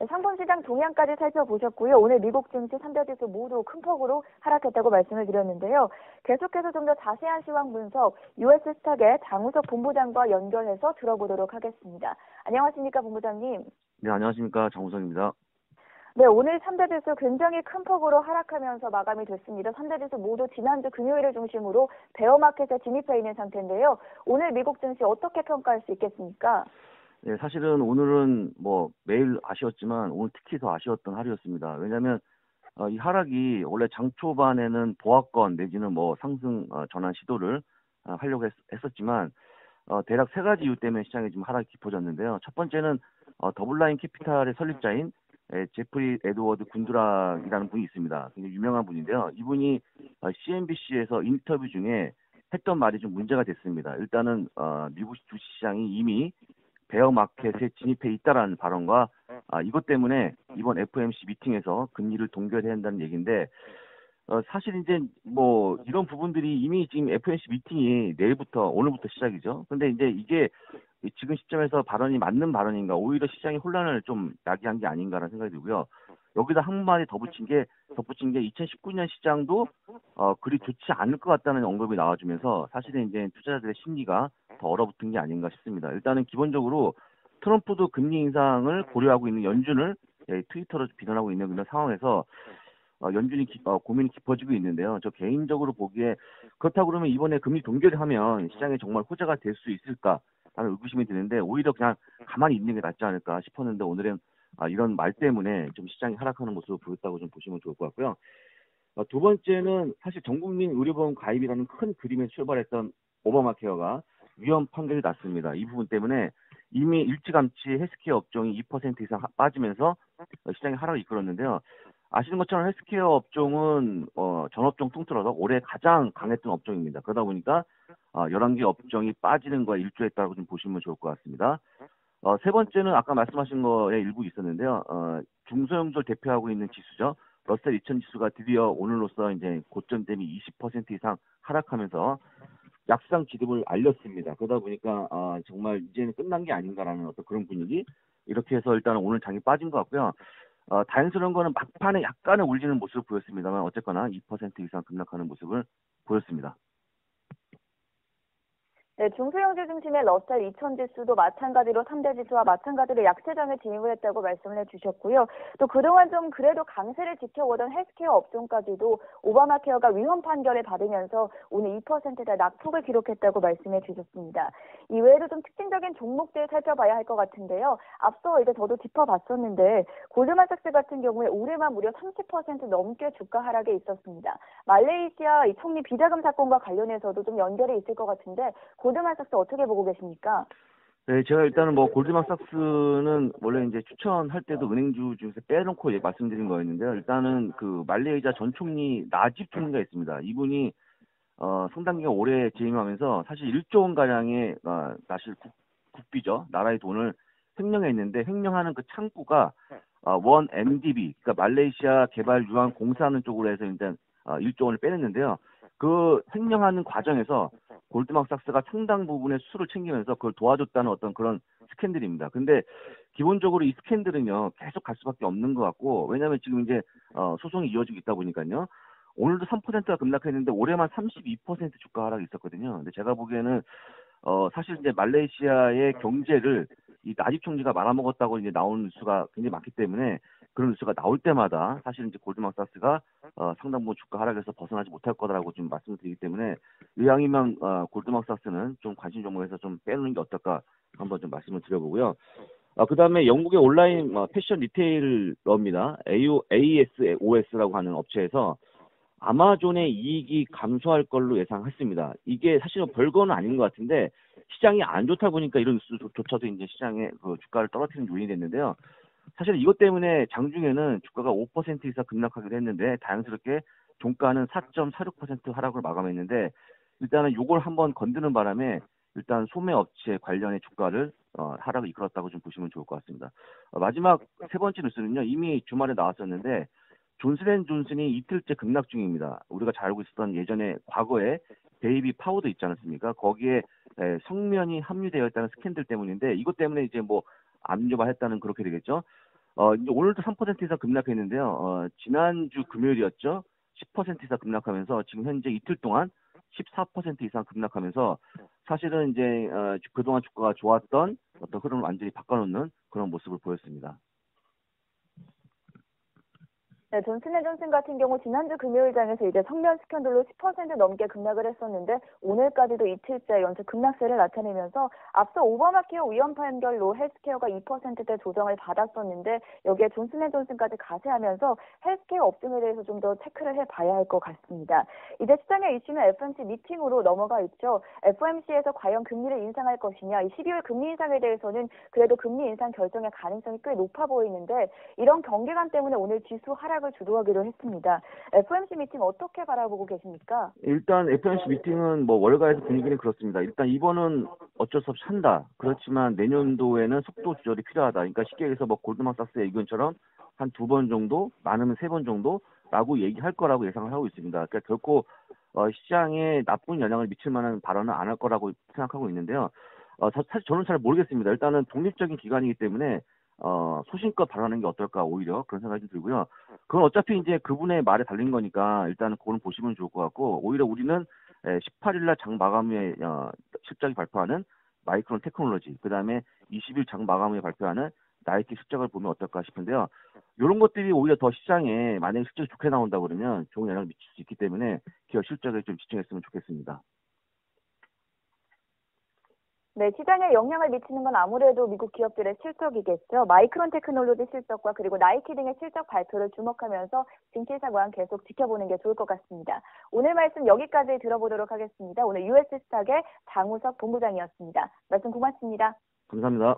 상품 시장 동향까지 살펴보셨고요. 오늘 미국 증시 3대 지수 모두 큰 폭으로 하락했다고 말씀을 드렸는데요. 계속해서 좀 더 자세한 시황 분석 US 스탁의 장우석 본부장과 연결해서 들어보도록 하겠습니다. 안녕하십니까, 본부장님. 네, 안녕하십니까. 장우성입니다. 네, 오늘 3대 지수 굉장히 큰 폭으로 하락하면서 마감이 됐습니다. 3대 지수 모두 지난주 금요일을 중심으로 베어마켓에 진입해 있는 상태인데요. 오늘 미국 증시 어떻게 평가할 수 있겠습니까? 네, 사실은 오늘은 뭐 매일 아쉬웠지만 오늘 특히 더 아쉬웠던 하루였습니다. 왜냐하면 이 하락이 원래 장 초반에는 보합권 내지는 뭐 상승 전환 시도를 하려고 했었지만 대략 세 가지 이유 때문에 시장이 좀 하락이 깊어졌는데요. 첫 번째는 더블라인 캐피탈의 설립자인 제프리 에드워드 군드락이라는 분이 있습니다. 굉장히 유명한 분인데요. 이분이 CNBC에서 인터뷰 중에 했던 말이 좀 문제가 됐습니다. 일단은 미국 주식시장이 이미 베어마켓에 진입해 있다라는 발언과 이것 때문에 이번 FOMC 미팅에서 금리를 동결해야 한다는 얘기인데 사실 이제 뭐 이런 부분들이 이미 지금 FOMC 미팅이 내일부터 오늘부터 시작이죠. 근데 이제 이게 지금 시점에서 발언이 맞는 발언인가 오히려 시장이 혼란을 좀 야기한 게 아닌가라는 생각이 들고요. 여기다 한마디 덧붙인 게 2019년 시장도 그리 좋지 않을 것 같다는 언급이 나와주면서 사실은 이제 투자자들의 심리가 더 얼어붙은 게 아닌가 싶습니다. 일단은 기본적으로 트럼프도 금리 인상을 고려하고 있는 연준을 트위터로 비난하고 있는 그런 상황에서 연준이 고민이 깊어지고 있는데요. 저 개인적으로 보기에 그렇다고 그러면 이번에 금리 동결을 하면 시장에 정말 호재가 될 수 있을까 하는 의구심이 드는데 오히려 그냥 가만히 있는 게 낫지 않을까 싶었는데 오늘은 이런 말 때문에 좀 시장이 하락하는 모습을 보였다고 좀 보시면 좋을 것 같고요. 두 번째는 사실 전국민 의료보험 가입이라는 큰 그림에서 출발했던 오바마 케어가 위헌 판결이 났습니다. 이 부분 때문에 이미 일찌감치 헬스케어 업종이 2% 이상 빠지면서 시장이 하락을 이끌었는데요. 아시는 것처럼 헬스케어 업종은 전업종 통틀어서 올해 가장 강했던 업종입니다. 그러다 보니까 11개 업종이 빠지는 거에 일조했다고 좀 보시면 좋을 것 같습니다. 세 번째는 아까 말씀하신 거에 일부 있었는데요. 중소형주를 대표하고 있는 지수죠. 러셀 2000 지수가 드디어 오늘로써 이제 고점 대비 20% 이상 하락하면서 약상 지름을 알렸습니다. 그러다 보니까 정말 이제는 끝난 게 아닌가라는 어떤 그런 분위기. 이렇게 해서 일단은 오늘 장이 빠진 것 같고요. 다행스러운 거는 막판에 약간은 울리는 모습을 보였습니다만 어쨌거나 2% 이상 급락하는 모습을 보였습니다. 네, 중소형주 중심의 러셀 2000 지수도 마찬가지로 3대 지수와 마찬가지로 약세장에 진입을 했다고 말씀을 해주셨고요. 또 그동안 좀 그래도 강세를 지켜오던 헬스케어 업종까지도 오바마 케어가 위헌 판결을 받으면서 오늘 2%대 낙폭을 기록했다고 말씀해 주셨습니다. 이외에도 좀 특징적인 종목들 살펴봐야 할 것 같은데요. 앞서 이제 저도 짚어봤었는데 골드만삭스 같은 경우에 올해만 무려 30% 넘게 주가 하락에 있었습니다. 말레이시아 이 총리 비자금 사건과 관련해서도 좀 연결이 있을 것 같은데 골드만삭스 어떻게 보고 계십니까? 네, 제가 일단은 뭐 골드만삭스는 원래 이제 추천할 때도 은행주 중에서 빼놓고 말씀드린 거였는데요. 일단은 그 말레이시아 전 총리 나집 총리가 있습니다. 이분이 상당 기간 오래 재임하면서 사실 1조 원 가량의 사실 국비죠. 나라의 돈을 횡령했는데 횡령하는 그 창구가 원 MDB, 그러니까 말레이시아 개발 유한 공사하는 쪽으로 해서 일단 1조 원을 빼냈는데요. 그 횡령하는 과정에서 골드만삭스가 상당 부분의 수수료를 챙기면서 그걸 도와줬다는 어떤 그런 스캔들입니다. 근데 기본적으로 이 스캔들은요 계속 갈 수밖에 없는 것 같고 왜냐하면 지금 이제 소송이 이어지고 있다 보니까요. 오늘도 3%가 급락했는데 올해만 32% 주가 하락이 있었거든요. 근데 제가 보기에는 사실 이제 말레이시아의 경제를 이 나집 총리가 말아먹었다고 이제 나오는 뉴스가 굉장히 많기 때문에 그런 뉴스가 나올 때마다 사실 이제 골드만삭스가 상당 부분 주가 하락에서 벗어나지 못할 거라고 좀 말씀을 드리기 때문에 이왕이면 골드만삭스는 좀 관심 종목에서 좀 빼놓는 게 어떨까 한번 좀 말씀을 드려보고요. 그다음에 영국의 온라인 패션 리테일러입니다. ASOS라고 하는 업체에서 아마존의 이익이 감소할 걸로 예상했습니다. 이게 사실은 별거는 아닌 것 같은데 시장이 안 좋다 보니까 이런 뉴스조차도 이제 시장에 그 주가를 떨어뜨리는 요인이 됐는데요. 사실 이것 때문에 장중에는 주가가 5% 이상 급락하기도 했는데 다행스럽게 종가는 4.46% 하락을 마감했는데 일단은 요걸 한번 건드는 바람에 일단 소매 업체 관련의 주가를 하락을 이끌었다고 좀 보시면 좋을 것 같습니다. 마지막 세 번째 뉴스는요. 이미 주말에 나왔었는데 존슨앤존슨이 이틀째 급락 중입니다. 우리가 잘 알고 있었던 예전에 과거에 베이비 파우더 있지 않았습니까? 거기에 성면이 함유되어 있다는 스캔들 때문인데 이것 때문에 이제 뭐 압류화했다는 그렇게 되겠죠. 이제 오늘도 3% 이상 급락했는데요. 지난주 금요일이었죠. 10% 이상 급락하면서 지금 현재 이틀 동안 14% 이상 급락하면서 사실은 이제 그동안 주가가 좋았던 어떤 흐름을 완전히 바꿔놓는 그런 모습을 보였습니다. 네, 존슨앤존슨 같은 경우 지난주 금요일장에서 이제 성면 스캔들로 10% 넘게 급락을 했었는데 오늘까지도 이틀째 연속 급락세를 나타내면서 앞서 오바마케어 위헌 판결로 헬스케어가 2%대 조정을 받았었는데 여기에 존슨앤존슨까지 가세하면서 헬스케어 업종에 대해서 좀 더 체크를 해봐야 할 것 같습니다. 이제 시장의 이슈는 FOMC 미팅으로 넘어가 있죠. FOMC에서 과연 금리를 인상할 것이냐, 이 12월 금리 인상에 대해서는 그래도 금리 인상 결정의 가능성이 꽤 높아 보이는데 이런 경계감 때문에 오늘 지수 하락을 주도하기로 했습니다. FOMC 미팅 어떻게 바라보고 계십니까? 일단 FOMC 미팅은 뭐 월가에서 분위기는 그렇습니다. 일단 이번은 어쩔 수 없이 한다. 그렇지만 내년도에는 속도 조절이 필요하다. 그러니까 쉽게 얘기해서 뭐 골드만삭스의 의견처럼 한 2번 정도, 많으면 3번 정도라고 얘기할 거라고 예상을 하고 있습니다. 그러니까 결코 시장에 나쁜 영향을 미칠 만한 발언은 안 할 거라고 생각하고 있는데요. 사실 저는 잘 모르겠습니다. 일단은 독립적인 기관이기 때문에 소신껏 발언하는 게 어떨까 오히려 그런 생각이 좀 들고요. 그건 어차피 이제 그분의 말에 달린 거니까 일단은 그거는 보시면 좋을 것 같고 오히려 우리는 18일 날 장 마감 후에 실적이 발표하는 마이크론 테크놀로지 그다음에 20일 장 마감 후에 발표하는 나이키 실적을 보면 어떨까 싶은데요. 이런 것들이 오히려 더 시장에 만약에 실적이 좋게 나온다 그러면 좋은 영향을 미칠 수 있기 때문에 기업 실적에 좀 집중했으면 좋겠습니다. 네, 시장에 영향을 미치는 건 아무래도 미국 기업들의 실적이겠죠. 마이크론 테크놀로지 실적과 그리고 나이키 등의 실적 발표를 주목하면서 증시 상황 계속 지켜보는 게 좋을 것 같습니다. 오늘 말씀 여기까지 들어보도록 하겠습니다. 오늘 US스탁의 장우석 본부장이었습니다. 말씀 고맙습니다. 감사합니다.